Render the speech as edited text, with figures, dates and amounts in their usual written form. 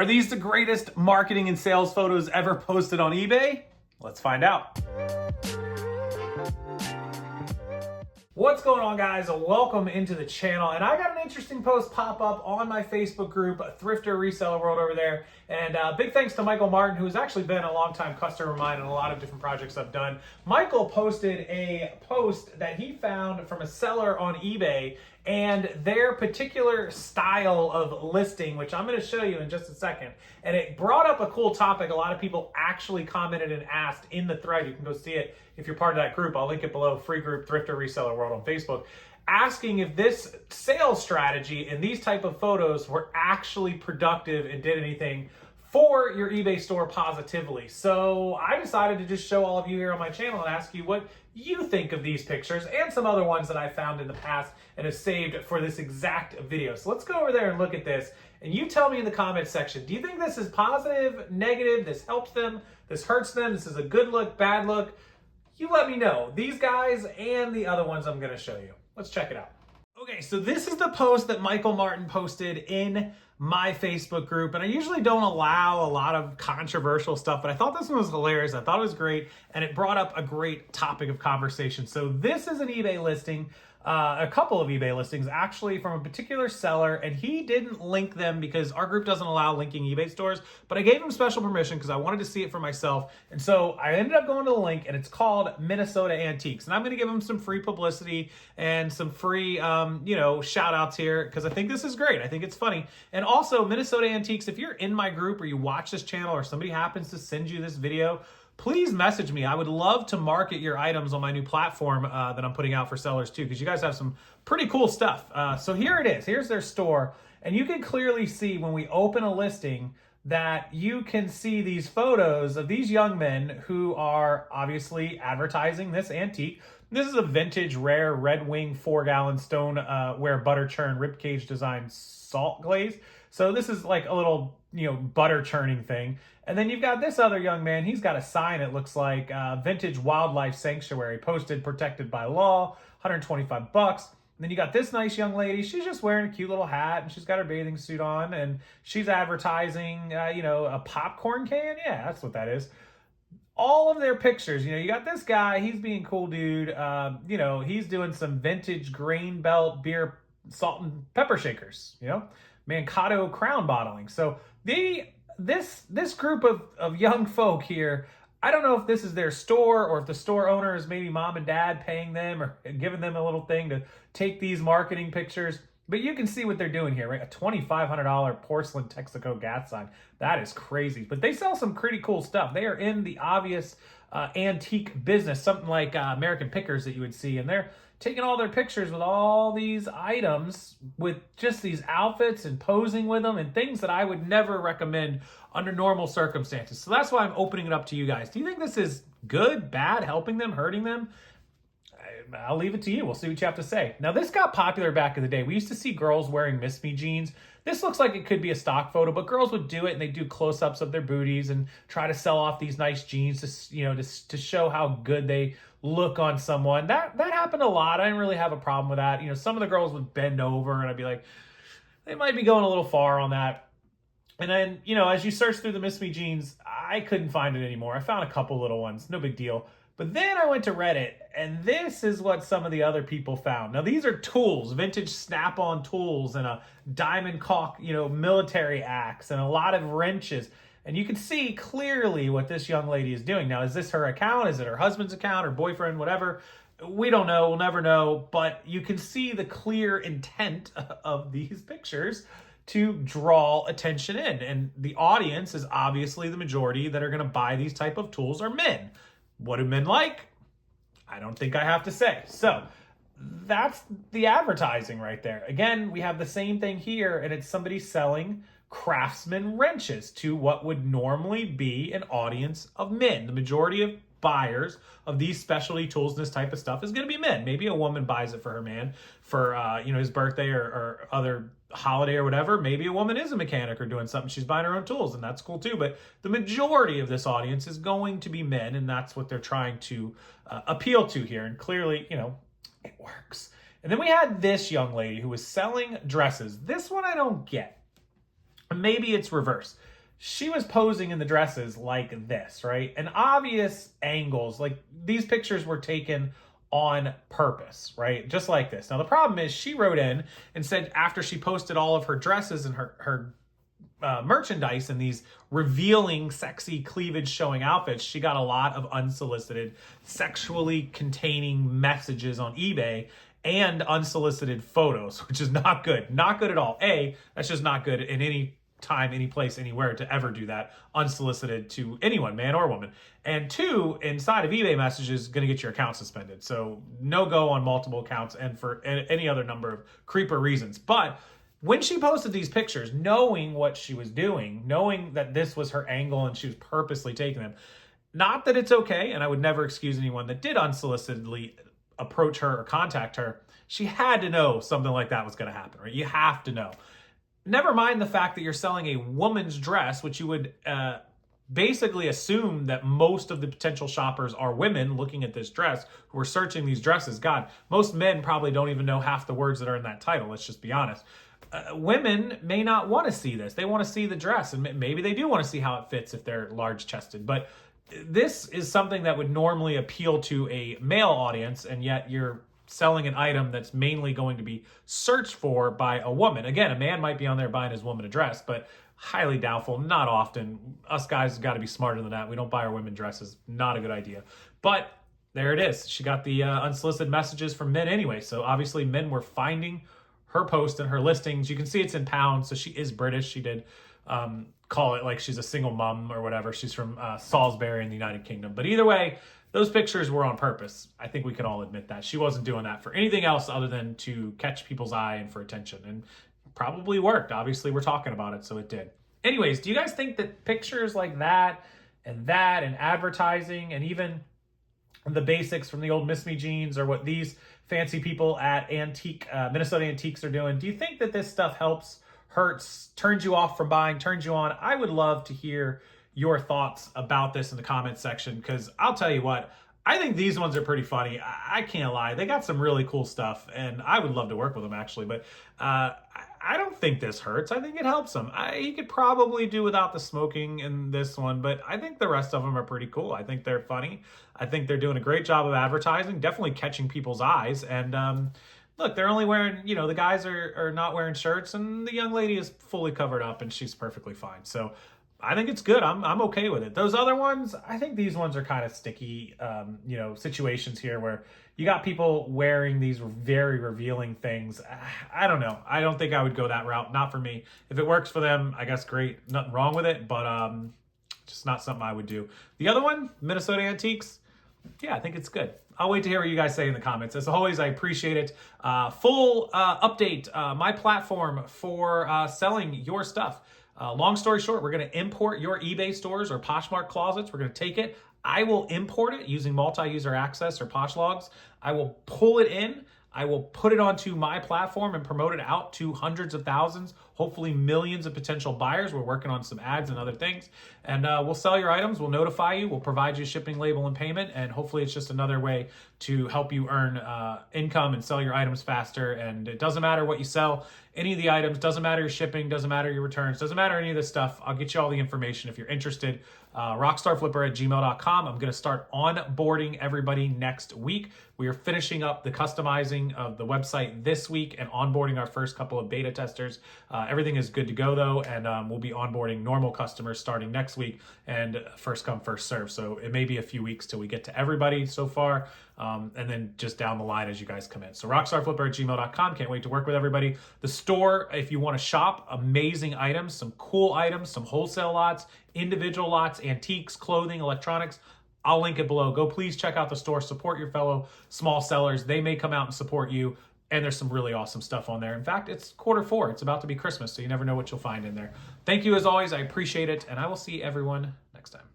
Are these the greatest marketing and sales photos ever posted on eBay? Let's find out. What's going on, guys? Welcome into the channel. And I got an interesting post pop up on my Facebook group, Thrifter Reseller World over there. And big thanks to Michael Martin, who's actually been a longtime customer of mine in a lot of different projects I've done. Michael posted a post that he found from a seller on eBay and their particular style of listing, which I'm going to show you in just a second. And it brought up a cool topic. A lot of people actually commented and asked in the thread. You can go see it if you're part of that group. I'll link it below. Free group, Thrifter Reseller World on Facebook, asking if this sales strategy and these type of photos were actually productive and did anything for your eBay store positively. So I decided to just show all of you here on my channel and ask you what you think of these pictures and some other ones that I found in the past and have saved for this exact video. So let's go over there and look at this. And you tell me in the comments section, do you think this is positive, negative, this helps them, this hurts them, this is a good look, bad look? You let me know. These guys and the other ones I'm gonna show you. Let's check it out. Okay, so this is the post that Michael Martin posted in my Facebook group, and I usually don't allow a lot of controversial stuff, but I thought this one was hilarious. I thought it was great, and it brought up a great topic of conversation. So this is an eBay listing, a couple of eBay listings actually from a particular seller, and he didn't link them because our group doesn't allow linking eBay stores, but I gave him special permission because I wanted to see it for myself. And so I ended up going to the link, and it's called Minnesota Antiques. And I'm going to give him some free publicity and some free, shout outs here because I think this is great. I think it's funny. And also Minnesota Antiques, if you're in my group or you watch this channel or somebody happens to send you this video, please message me. I would love to market your items on my new platform that I'm putting out for sellers too, because you guys have some pretty cool stuff. So here it is. Here's their store. And you can clearly see when we open a listing that you can see these photos of these young men who are obviously advertising this antique. This is a vintage, rare, red wing, 4-gallon stoneware butter churn ribcage design salt glaze. So this is like a little, butter churning thing. And then you've got this other young man. He's got a sign. It looks like Vintage Wildlife Sanctuary, posted, protected by law, 125 bucks. And then you got this nice young lady. She's just wearing a cute little hat and she's got her bathing suit on and she's advertising, a popcorn can. Yeah, that's what that is. All of their pictures, you got this guy, he's being cool dude. He's doing some vintage grain belt beer, salt and pepper shakers, Mankato crown bottling. So this group of young folk here, I don't know if this is their store or if the store owner is maybe mom and dad paying them or giving them a little thing to take these marketing pictures. But you can see what they're doing here, right? A $2,500 porcelain Texaco gas sign. That is crazy. But they sell some pretty cool stuff. They are in the obvious antique business, something like American Pickers that you would see. And they're taking all their pictures with all these items with just these outfits and posing with them and things that I would never recommend under normal circumstances. So that's why I'm opening it up to you guys. Do you think this is good, bad, helping them, hurting them? I'll leave it to you. We'll see what you have to say. Now, this got popular back in the day. We used to see girls wearing Miss Me jeans. This looks like it could be a stock photo, but girls would do it and they do close-ups of their booties and try to sell off these nice jeans to show how good they look on someone. That happened a lot. I didn't really have a problem with that. Some of the girls would bend over and I'd be like, they might be going a little far on that. And then, as you search through the Miss Me jeans, I couldn't find it anymore. I found a couple little ones, no big deal. But then I went to Reddit, and this is what some of the other people found. Now, these are tools, vintage snap-on tools, and a diamond caulk, military axe, and a lot of wrenches. And you can see clearly what this young lady is doing. Now, is this her account? Is it her husband's account or boyfriend, whatever? We don't know. We'll never know. But you can see the clear intent of these pictures to draw attention in. And the audience is obviously the majority that are going to buy these type of tools are men. What do men like? I don't think I have to say. So that's the advertising right there. Again, we have the same thing here, and it's somebody selling Craftsman wrenches to what would normally be an audience of men. The majority of buyers of these specialty tools and this type of stuff is going to be men. Maybe a woman buys it for her man for his birthday or other holiday or whatever. Maybe a woman is a mechanic or doing something. She's buying her own tools, and that's cool too. But the majority of this audience is going to be men, and that's what they're trying to appeal to here. And clearly, it works. And then we had this young lady who was selling dresses. This one I don't get. Maybe it's reverse. she was posing in the dresses like this, right? And obvious angles, like these pictures were taken on purpose, right? Just like this. Now, the problem is she wrote in and said after she posted all of her dresses and her merchandise and these revealing, sexy, cleavage showing outfits, she got a lot of unsolicited, sexually containing messages on eBay and unsolicited photos, which is not good. Not good at all. A, that's just not good in any time, any place, anywhere to ever do that unsolicited to anyone, man or woman. And two, inside of eBay messages, going to get your account suspended. So no go on multiple accounts and for any other number of creeper reasons. But when she posted these pictures, knowing what she was doing, knowing that this was her angle and she was purposely taking them, not that it's okay, and I would never excuse anyone that did unsolicitedly approach her or contact her, she had to know something like that was going to happen, right? You have to know. Never mind the fact that you're selling a woman's dress, which you would basically assume that most of the potential shoppers are women looking at this dress who are searching these dresses. God, most men probably don't even know half the words that are in that title. Let's just be honest. Women may not want to see this. They want to see the dress, and maybe they do want to see how it fits if they're large chested. But this is something that would normally appeal to a male audience, and yet you're selling an item that's mainly going to be searched for by a woman. Again, a man might be on there buying his woman a dress, but highly doubtful, not often. Us guys got to be smarter than that. We don't buy our women dresses. Not a good idea. But there it is. She got the unsolicited messages from men anyway. So obviously men were finding her post and her listings. You can see it's in pounds, so she is British. She did call it like she's a single mom or whatever. She's from Salisbury in the United Kingdom. But either way, those pictures were on purpose. I think we can all admit that. She wasn't doing that for anything else other than to catch people's eye and for attention. And probably worked. Obviously, we're talking about it, so it did. Anyways, do you guys think that pictures like that and advertising and even the basics from the old Miss Me jeans or what these fancy people at Minnesota Antiques are doing, do you think that this stuff helps, hurts, turns you off from buying, turns you on? I would love to hear your thoughts about this in the comments section, because I'll tell you what, I think these ones are pretty funny. I can't lie. They got some really cool stuff, and I would love to work with them, actually. But I don't think this hurts. I think it helps them. You could probably do without the smoking in this one, but I think the rest of them are pretty cool. I think they're funny. I think they're doing a great job of advertising, definitely catching people's eyes. And look, they're only wearing, the guys are not wearing shirts, and the young lady is fully covered up, and she's perfectly fine. So I think it's good. I'm okay with it. Those other ones, I think these ones are kind of sticky, situations here where you got people wearing these very revealing things. I don't know. I don't think I would go that route. Not for me. If it works for them, I guess great. Nothing wrong with it, but just not something I would do. The other one, Minnesota Antiques, yeah, I think it's good. I'll wait to hear what you guys say in the comments. As always, I appreciate it. Full update, my platform for selling your stuff. Long story short, we're going to import your eBay stores or Poshmark closets. We're going to take it. I will import it using multi-user access or Poshlogs. I will pull it in. I will put it onto my platform and promote it out to hundreds of thousands, hopefully millions of potential buyers. We're working on some ads and other things. And we'll sell your items. We'll notify you. We'll provide you shipping, label, and payment. And hopefully it's just another way to help you earn income and sell your items faster. And it doesn't matter what you sell. Any of the items, doesn't matter your shipping, doesn't matter your returns, doesn't matter any of this stuff. I'll get you all the information if you're interested. Rockstarflipper@gmail.com. I'm going to start onboarding everybody next week. We are finishing up the customizing of the website this week and onboarding our first couple of beta testers. Everything is good to go though, and we'll be onboarding normal customers starting next week, and first come, first serve. So it may be a few weeks till we get to everybody so far, and then just down the line as you guys come in. So rockstarflipper@gmail.com. Can't wait to work with everybody. The store, if you want to shop, amazing items, some cool items, some wholesale lots, individual lots, antiques, clothing, electronics. I'll link it below. Go please check out the store. Support your fellow small sellers. They may come out and support you. And there's some really awesome stuff on there. In fact, it's Q4. It's about to be Christmas, so you never know what you'll find in there. Thank you as always. I appreciate it. And I will see everyone next time.